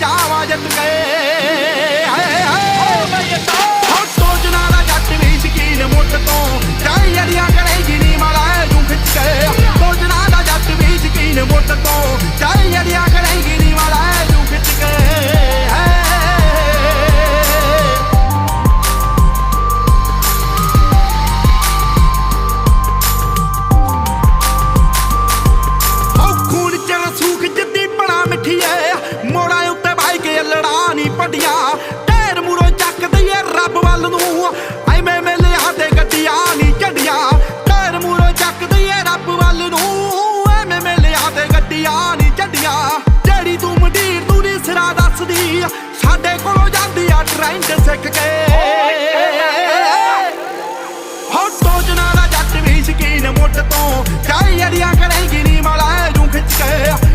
ਜਾਵਾਂ ਜਿੱਤ ਕੇ ਸੋਚਣਾ ਦਾ ਜੱਟ ਵੀ ਸ਼ਕੀਨ ਮੁੱਠ ਤੋਂ ਚਾਹੀ ਅੜੀਆਂ ਕਰੇਗੀ ਨੀ ਮਾਲਾ ਜੂ ਖਿੱਚ ਕੇ ਸੋਚਣਾ ਦਾ ਜੱਟ ਵੀ ਸ਼ਕੀਨ ਮੁੱਠ ਤੋਂ ਚਾਹੀ ਅੜੀਆਂ ਕਰੇਗੀ ਨੀ ਮਾਲਾ ਜੂ ਖਿੱਚ ਕੇ ਮੋੜਾਂ ਉੱਤੇ ਬਾਈ ਕੇ ਲੜਾ ਨੀ ਪੱਡੀਆਂ ਢੇਰ ਮੂਰੋਂ ਚੱਕ ਦਈਏ ਰੱਬ ਵੱਲ ਨੂੰ ਐਵੇਂ ਮੇਲਿਆਂ ਤੇ ਗੱਡੀਆਂ ਨੀ ਝੰਡੀਆਂ ਢੇਰ ਮੂਰੋਂ ਚੱਕ ਦਈਏ ਰੱਬ ਵੱਲ ਨੂੰ ਐਵੇਂ ਮੇਲਿਆਂ ਤੇ ਗੱਡੀਆਂ ਨੀ ਝੰਡੀਆਂ ਜਿਹੜੀ ਤੂੰ ਮੰਡੀਰ ਤੂੰ ਨੀ ਸਿਰਾ ਦੱਸਦੀ ਸਾਡੇ ਕੋਲੋਂ ਜਾਂਦੀ ਆ ਟ੍ਰੈਂਡ ਸਿੱਖ ਕੇ ਹੋ ਸੋਚਣਾ ਦਾ ਜੱਟ ਵੀ ਸ਼ਕੀਨ ਮੁੱਠ ਤੋਂ ਚਾਹੀ ਅੜੀਆਂ ਕਰੇਗੀ ਨੀ ਮਾਲਾ ਜੂ ਖਿੱਚ ਕੇ